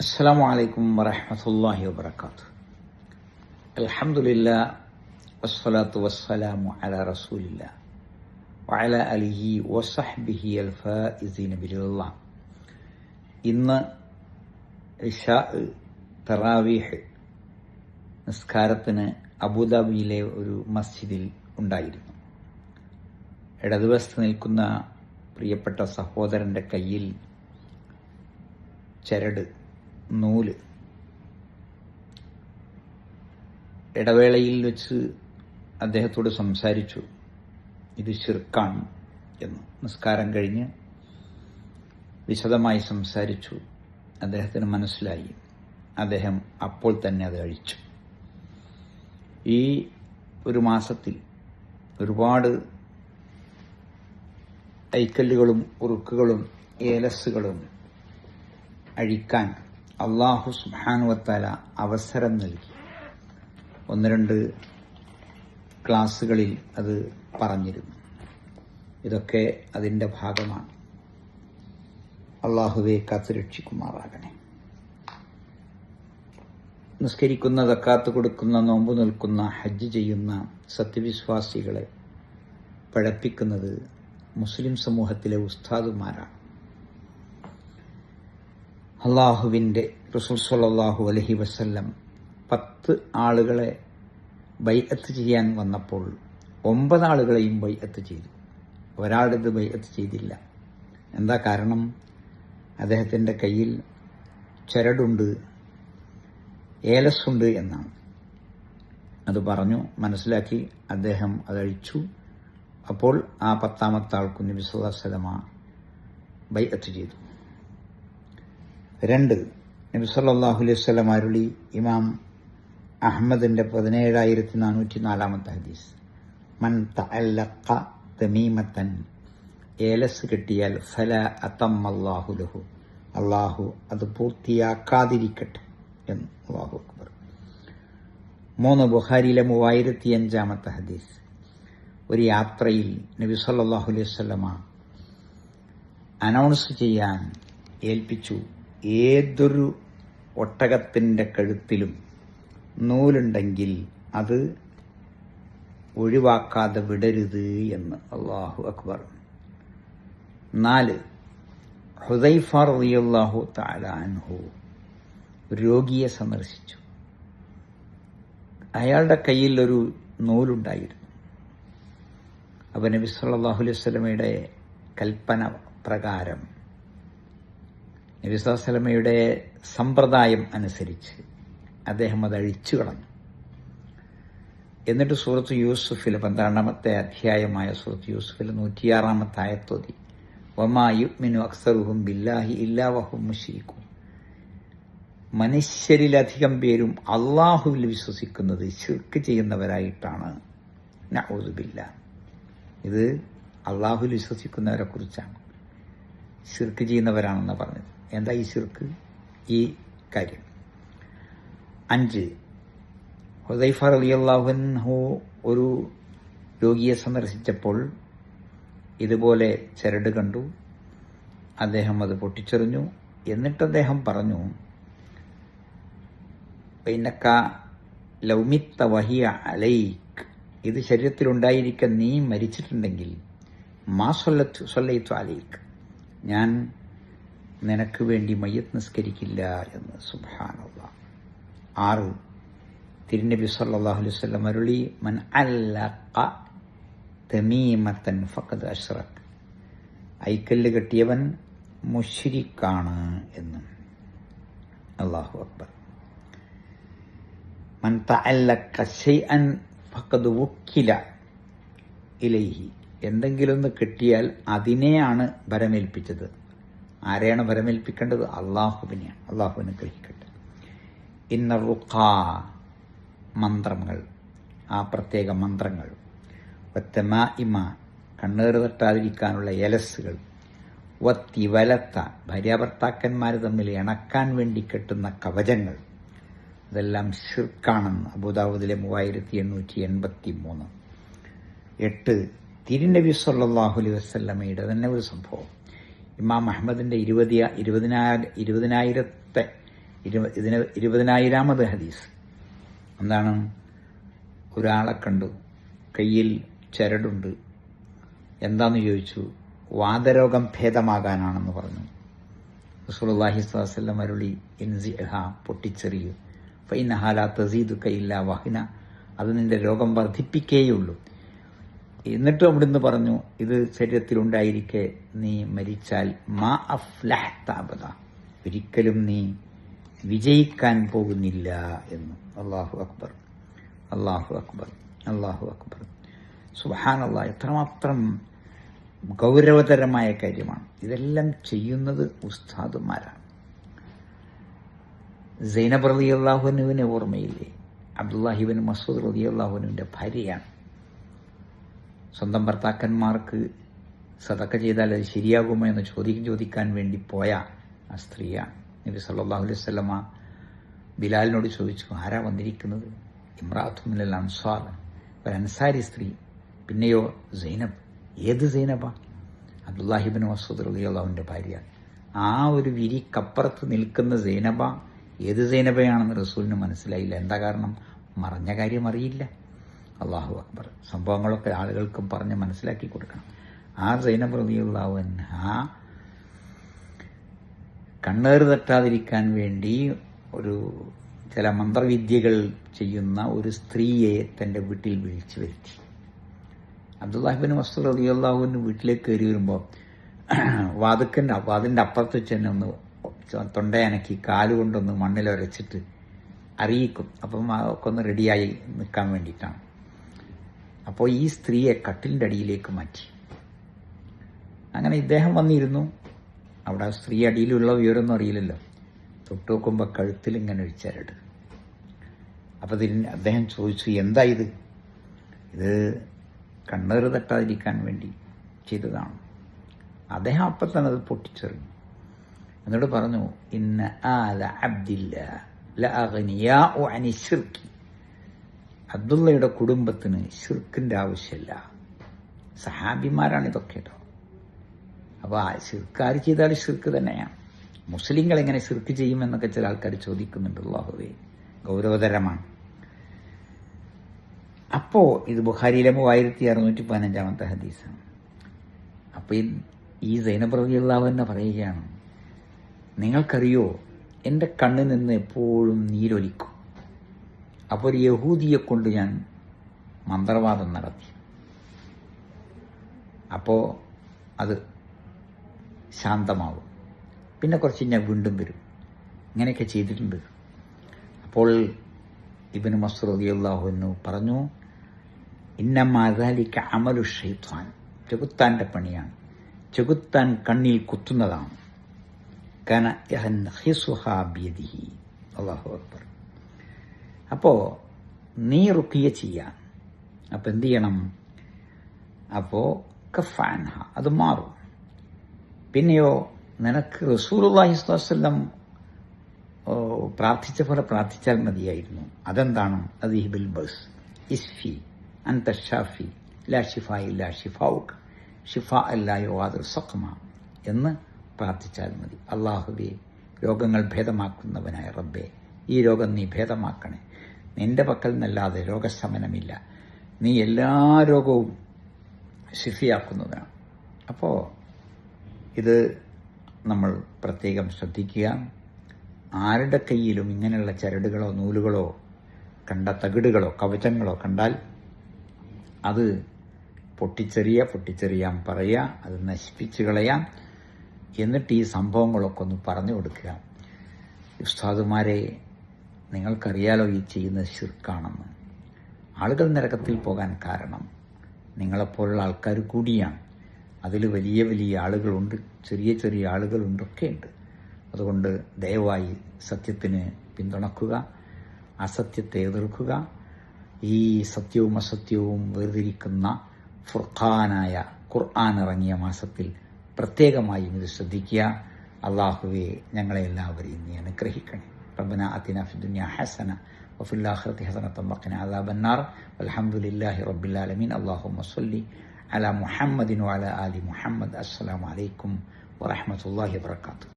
അസ്സലാമു അലൈക്കും വറഹ്മത്തുള്ളാഹി വബറകാതുഹു. അൽഹംദുലില്ലാ വസ്സലാത്തു വസ്സലാമു അലാ റസൂലില്ലാ വഅലാ ആലിഹി വസഹ്ബിഹി അൽഫായിസീന ബില്ലാഹ്. ഇന്ന് ഇശാ തറാവീഹ് നിസ്കാരത്തിന് അബുദാബിയിലെ ഒരു മസ്ജിദിൽ ഉണ്ടായിരുന്നു. ഇടതുവശത്ത് നിൽക്കുന്ന പ്രിയപ്പെട്ട സഹോദരൻ്റെ കയ്യിൽ ചരട്, നൂല്. ഇടവേളയിൽ വെച്ച് അദ്ദേഹത്തോട് സംസാരിച്ചു, ഇത് ശിർക്കാണ് എന്ന്. നിസ്കാരം കഴിഞ്ഞ് വിശദമായി സംസാരിച്ചു. അദ്ദേഹത്തിന് മനസ്സിലായി. അദ്ദേഹം അപ്പോൾ തന്നെ അത് അഴിച്ചു. ഈ ഒരു മാസത്തിൽ ഒരുപാട് ഐക്കല്ലുകളും ഉറുക്കുകളും ഏലസുകളും അഴിക്കാൻ അല്ലാഹു സുബ്ഹാനഹു വതആല അവസരം നൽകി. ഒന്ന് രണ്ട് ക്ലാസ്സുകളിൽ അത് പറഞ്ഞിരുന്നു. ഇതൊക്കെ അതിൻ്റെ ഭാഗമാണ്. അല്ലാഹുവേ കാത്തുരക്ഷിക്കുമാറാകണേ. നിസ്കരിക്കുന്ന, സക്കാത്ത് കൊടുക്കുന്ന, നോമ്പ് നിൽക്കുന്ന, ഹജ്ജ് ചെയ്യുന്ന സത്യവിശ്വാസികളെ പഠിപ്പിക്കുന്നത് മുസ്ലിം സമൂഹത്തിലെ ഉസ്താദുമാരാണ്. അള്ളാഹുവിൻ്റെ റസൂൽ സ്വല്ലല്ലാഹു അലൈഹി വസല്ലം 10 ആളുകളെ ബൈഅത്ത് ചെയ്യാൻ വന്നപ്പോൾ 9 ആളുകളെയും ബൈഅത്ത് ചെയ്തു. ഒരാളുടേത് ബൈഅത്ത് ചെയ്തില്ല. എന്താ കാരണം? അദ്ദേഹത്തിൻ്റെ കയ്യിൽ ചരടുണ്ട്, ഏലസുണ്ട് എന്നാണ്. അത് പറഞ്ഞു, മനസ്സിലാക്കി. അദ്ദേഹം അതഴിച്ചു. അപ്പോൾ ആ 10ാമത്തെ ആൾക്കും നബി സല്ലല്ലാഹു അലൈഹി വസല്ലമ ബൈഅത്ത് ചെയ്തു. 2, നബി സല്ലല്ലാഹു അലൈഹി വസല്ലം അരുളി. ഇമാം അഹ്മദിന്റെ 17404 ഹദീസ്, മൻ തഅല്ലഖ തമീമത്തൻ, ഏലസ് കിട്ടിയാൽ ഫലാ അതമ്മല്ലാഹു ലഹു, അല്ലാഹു അത് പൂർത്തിയാക്കാതിരിക്കട്ടെ എന്ന്. അല്ലാഹു അക്ബർ. 3, ബുഖാരിയിലെ 3005 ഹദീസ്, ഒരു യാത്രയിൽ നബി സല്ലല്ലാഹു അലൈഹി വസല്ലമ അനൗൺസ് ചെയ്യാൻ ഏൽപ്പിച്ചു, ഏതൊരു ഒട്ടകത്തിൻ്റെ കഴുത്തിലും നൂലുണ്ടെങ്കിൽ അത് ഒഴിവാക്കാതെ വിടരുത് എന്ന്. അല്ലാഹു അക്ബർ. 4, ഹുദൈഫ റളിയല്ലാഹു തആല അൻഹു രോഗിയെ സന്ദർശിച്ചു. അയാളുടെ കയ്യിൽ ഒരു നൂലുണ്ടായിരുന്നു. അപ്പോൾ നബി സല്ലല്ലാഹു അലൈഹി വസല്ലമയുടെ കൽപ്പന പ്രകാരം, നബി സല്ലല്ലാഹു അലൈഹി വസല്ലമയുടെ സമ്പ്രദായം അനുസരിച്ച് അദ്ദേഹം അത് അഴിച്ചു കളഞ്ഞു. എന്നിട്ട് സൂറത്ത് യൂസുഫിൽ 12ാമത്തെ അധ്യായമായ സൂറത്ത് യൂസുഫിൽ 106ാമത്തെ ആയത്തോതി, വമാ യുഅ്മിനു അക്സറുഹും ബില്ലാഹി ഇല്ലാ വഹും മുശ്രികൂൻ, മനുഷ്യരിലധികം പേരും അള്ളാഹുവിൽ വിശ്വസിക്കുന്നത് ശിർക്ക് ചെയ്യുന്നവരായിട്ടാണ്. നഊദു ബില്ലാഹ്. ഇത് അള്ളാഹുവിൽ വിശ്വസിക്കുന്നവരെ കുറിച്ചാണ്. ശിർക്ക് ചെയ്യുന്നവരാണെന്ന് പറഞ്ഞത്. എന്താ ഈ ശിർക്ക്? ഈ കാര്യം. 5, ഹുദൈഫ റളിയല്ലാഹു അൻഹു ഒരു രോഗിയെ സന്ദർശിച്ചപ്പോൾ ഇതുപോലെ ചരട് കണ്ടു. അദ്ദേഹം അത് പൊട്ടിച്ചെറിഞ്ഞു. എന്നിട്ട് അദ്ദേഹം പറഞ്ഞു, ഇന്നക ലൗ മിത്ത വഹിയ അലൈക്, ഇത് ശരീരത്തിലുണ്ടായിരിക്കാൻ നീ മരിച്ചിട്ടുണ്ടെങ്കിൽ മാ സ്വല്ലൈതു അലൈക്, ഞാൻ നിനക്ക് വേണ്ടി മയ്യത്ത് നിസ്കരിക്കില്ല എന്ന്. സുബ്ഹാനല്ലാഹ്. 6, തിരുനബി സല്ലല്ലാഹു അലൈഹി വസല്ലം അരുളി, മൻ അല്ലഖ തമീമത്തൻ ഫഖദ് അശ്റക്, ഐക്കല്ല് കെട്ടിയവൻ മുശ്രിക്കാണ് എന്ന്. അല്ലാഹു അക്ബർ. മൻ തഅല്ലഖ ശൈഅൻ ഫഖദ് വുക്കില ഇലൈഹി, എന്തെങ്കിലും ഒന്ന് കിട്ടിയാൽ അതിനെയാണ് ഭരമേൽപ്പിച്ചത്. ആരെയാണ് ഭരമേൽപ്പിക്കേണ്ടത്? അള്ളാഹുവിനെയാണ്. അള്ളാഹുവിനെ ഗ്രഹിക്കട്ടെ. ഇന്ന റുഖാ, മന്ത്രങ്ങൾ, ആ പ്രത്യേക മന്ത്രങ്ങൾ, വത്തമാഇമ, കണ്ണേറ് തട്ടാതിരിക്കാനുള്ള എലസുകൾ, വത്തിവലത്ത, ഭാര്യാഭർത്താക്കന്മാർ തമ്മിൽ ഇണക്കാൻ വേണ്ടി കെട്ടുന്ന കവചങ്ങൾ, ഇതെല്ലാം ശിർക്കാണെന്ന് അബൂദാവൂദിലെ 3883. 8, തിരുനബി സല്ലല്ലാഹു അലൈഹി വസല്ലമയുടെ തന്നെ ഒരു സംഭവം. ഇമാം അഹ്മദിന്റെ 20,000 ഇതിന് 20,000-ാമത് ഹദീസ്. എന്താണ്? ഒരാളെ കണ്ടു, കയ്യിൽ ചരടുണ്ട്. എന്താന്ന് ചോദിച്ചു. വാതരോഗം ഭേദമാകാനാണെന്ന് പറഞ്ഞു. റസൂലുള്ളാഹി സ്വല്ലല്ലാഹു അലൈഹി വസല്ലം അരുളി, ഇൻസിഹ, പൊട്ടിച്ചെറിയൂ, ഫഇന്നഹാ ലാ തസീദുക ഇല്ലാ വഹ്ന, അത് നിന്റെ രോഗം വർദ്ധിപ്പിക്കേയുള്ളൂ. എന്നിട്ട് അവിടുന്ന് പറഞ്ഞു, ഇത് ശരീരത്തിലുണ്ടായിരിക്കെ നീ മരിച്ചാൽ മാ അഫ്ലഹ്ത അബദ, ഒരിക്കലും നീ വിജയിക്കാൻ പോകുന്നില്ല എന്ന്. അല്ലാഹു അക്ബർ, അല്ലാഹു അക്ബർ, അല്ലാഹു അക്ബർ. സുബ്ഹാനല്ലാഹ്, എത്രമാത്രം ഗൗരവതരമായ കാര്യമാണ്. ഇതെല്ലാം ചെയ്യുന്നത് ഉസ്താദുമാരാണ്. സൈനബ് റളിയല്ലാഹു അൻഹുവിനെ ഓർമ്മയില്ലേ? അബ്ദുല്ലാഹി ഇബ്നു മസ്ഊദ് റളിയല്ലാഹു അൻഹുവിന്റെ ഭാര്യയാണ്. സ്വന്തം ഭർത്താക്കന്മാർക്ക് സദഖ ചെയ്താൽ അത് ശരിയാകുമോ എന്ന് ചോദിക്കാൻ വേണ്ടി പോയ ആ സ്ത്രീയാണ്. നബി സല്ലല്ലാഹു അലൈഹി വസല്ലമ ബിലാലിനോട് ചോദിച്ചു, ആരാ വന്നിരിക്കുന്നത്? ഇമ്രാഅത്തുൻ മിനൽ അൻസാർ, ഒരു അൻസാരി സ്ത്രീ. പിന്നെയോ സൈനബ്. ഏത് സൈനബ? അബ്ദുല്ലാഹി ഇബ്നു മസ്ഊദ് റളിയല്ലാഹുവിന്റെ ഭാര്യ. ആ ഒരു വിരിക്കപ്പുറത്ത് നിൽക്കുന്ന സൈനബ ഏത് സൈനബയാണെന്ന് റസൂലിന് മനസ്സിലായില്ല. എന്താ കാരണം? മറഞ്ഞ കാര്യം അറിയില്ല. അല്ലാഹു അക്ബർ. സംഭവങ്ങളൊക്കെ ആളുകൾക്കും പറഞ്ഞ് മനസ്സിലാക്കി കൊടുക്കണം. ആ സൈനബ് റളിയല്ലാഹു അൻഹ കണ്ണേറ് തട്ടാതിരിക്കാൻ വേണ്ടി ചില മന്ത്രവിദ്യകൾ ചെയ്യുന്ന ഒരു സ്ത്രീയെ തൻ്റെ വീട്ടിൽ വിളിച്ചു വരുത്തി. അബ്ദുല്ലാഹി ഇബ്നു മസ്ഊദ് റളിയല്ലാഹു അൻഹു വീട്ടിലേക്ക് കയറി വരുമ്പോൾ വാതിൻ്റെ അപ്പുറത്ത് വെച്ച് തന്നെ ഒന്ന് തൊണ്ടയനക്കി കാലുകൊണ്ടൊന്ന് മണ്ണിലൊരച്ചിട്ട് അറിയിക്കും. അപ്പം ഒക്കെ ഒന്ന് റെഡിയായി നിൽക്കാൻ വേണ്ടിയിട്ടാണ്. അപ്പോൾ ഈ സ്ത്രീയെ കട്ടിലിൻ്റെ അടിയിലേക്ക് മാറ്റി. അങ്ങനെ ഇദ്ദേഹം വന്നിരുന്നു. അവിടെ സ്ത്രീ അടിയിലുള്ള വിവരമൊന്നും അറിയില്ലല്ലോ. തൊട്ട് നോക്കുമ്പോൾ കഴുത്തിൽ ഇങ്ങനെ ഒരു ചരട്. അപ്പം അദ്ദേഹം ചോദിച്ചു, എന്താ ഇത്? ഇത് കണ്ണേറ് തട്ടാതിരിക്കാൻ വേണ്ടി ചെയ്തതാണ്. അദ്ദേഹം അപ്പം തന്നെ അത് പൊട്ടിച്ചെറിഞ്ഞു. എന്നിട്ട് പറഞ്ഞു, ഇന്ന ആല അബ്ദില്ലാ ലഅഗ്നിയാഉ അനി ശിർക്ക്, അബ്ദുള്ളയുടെ കുടുംബത്തിന് ശിർക്കിൻ്റെ ആവശ്യമില്ല. സഹാബിമാരാണ് ഇതൊക്കെ കേട്ടോ. അപ്പോൾ ശിർക്കാർ ചെയ്താൽ ശിർക്ക് തന്നെയാണ്. മുസ്ലിങ്ങൾ എങ്ങനെ ശിർക്ക് ചെയ്യുമെന്നൊക്കെ ചില ആൾക്കാർ ചോദിക്കുന്നുണ്ട്. അല്ലാഹുവേ, ഗൗരവതരമാണ്. അപ്പോൾ ഇത് ബുഖാരിയിലെ 3615 ഹദീസാണ്. അപ്പോൾ ഈ സൈനബ് റളിയല്ലാഹു അൻഹ പറയുകയാണ്, നിങ്ങൾക്കറിയോ, എൻ്റെ കണ്ണിൽ നിന്ന് എപ്പോഴും നീരൊലിക്കും. അപ്പോൾ ഒരു യഹൂദിയെ കൊണ്ട് ഞാൻ മന്ത്രവാദം നടത്തി. അപ്പോൾ അത് ശാന്തമാവും. പിന്നെ കുറച്ച് ഞാൻ വീണ്ടും വരും. ഇങ്ങനെയൊക്കെ ചെയ്തിട്ടുണ്ട്. അപ്പോൾ ഇബ്നു മസ്ഊദ് റളിയല്ലാഹു അൻഹു പറഞ്ഞു, ഇന്നമാ ദാലിക അമലു ശൈത്താൻ, ചെകുത്താൻ്റെ പണിയാണ്. ചെകുത്താൻ കണ്ണിൽ കുത്തുന്നതാണ്. കാന യൻഖിസുഹാ ബിയദിഹി. അല്ലാഹു അക്ബർ. അപ്പോൾ നീ റുഖിയ ചെയ്യാൻ, അപ്പോൾ എന്ത് ചെയ്യണം? അപ്പോൾ കഫ അൻഹ, അത് മാറും. പിന്നെയോ നിനക്ക് റസൂലുള്ളാഹി സ്വല്ലല്ലാഹു അലൈഹി വസല്ലം പ്രാർത്ഥിച്ച പോലെ പ്രാർത്ഥിച്ചാൽ മതിയായിരുന്നു. അതെന്താണ്? അദ്ഹിബിൽ ബസ് ഇസ്ഫി അൻത ഷാഫി ലാ ഷിഫാ ഇല്ലാ ഷിഫാഉക ഷിഫാ അല്ലാ യുഗാദിറു സഖമ എന്ന് പ്രാർത്ഥിച്ചാൽ മതി. അല്ലാഹുവേ, രോഗങ്ങൾ ഭേദമാക്കുന്നവനായ റബ്ബേ, ഈ രോഗം നീ ഭേദമാക്കണേ. നിന്റെ പക്കൽ നിന്നല്ലാതെ രോഗശമനമില്ല. നീ എല്ലാ രോഗവും ശിഫിയാക്കുന്നവനാണ്. അപ്പോൾ ഇത് നമ്മൾ പ്രത്യേകം ശ്രദ്ധിക്കുക. ആരുടെ കയ്യിലും ഇങ്ങനെയുള്ള ചരടുകളോ നൂലുകളോ തകിടുകളോ കവചങ്ങളോ കണ്ടാൽ അത് പൊട്ടിച്ചെറിയാൻ പറയുക, അത് നശിപ്പിച്ച് കളയാം. എന്നിട്ട് ഈ സംഭവങ്ങളൊക്കെ ഒന്ന് പറഞ്ഞു കൊടുക്കുക. ഉസ്താദുമാരെ, നിങ്ങൾക്കറിയാലോ ഈ ചെയ്യുന്നത് ശിർക്കാണെന്ന്. ആളുകൾ നരകത്തിൽ പോകാൻ കാരണം നിങ്ങളെപ്പോലുള്ള ആൾക്കാർ കൂടിയാണ്. അതിൽ വലിയ വലിയ ആളുകളുണ്ട്, ചെറിയ ചെറിയ ആളുകളുണ്ടൊക്കെ ഉണ്ട്. അതുകൊണ്ട് ദയവായി സത്യത്തിന് പിന്തുണക്കുക, അസത്യത്തെ എതിർക്കുക. ഈ സത്യവും അസത്യവും വേർതിരിക്കുന്ന ഫുർഖാനായ ഖുർആൻ ഇറങ്ങിയ മാസത്തിൽ പ്രത്യേകമായും ഇത് ശ്രദ്ധിക്കുക. അല്ലാഹുവേ, ഞങ്ങളെ എല്ലാവരെയും നീ അനുഗ്രഹിക്കണേ. റബ്ബനാ ആതിനാ ഫിദ്ദുനിയാ ഹസന വഫിൽ ആഖിറതി ഹസനതൻ വഖിനാ അദാബന്നാർ. വൽഹംദുലില്ലാഹി റബ്ബിൽ ആലമീൻ. അല്ലാഹുമ്മ സ്വല്ലി അലാ മുഹമ്മദിൻ വഅലാ ആലി മുഹമ്മദ്. അസ്സലാമു അലൈക്കും വറഹ്മത്തുള്ളാഹി വബറകാതുഹു.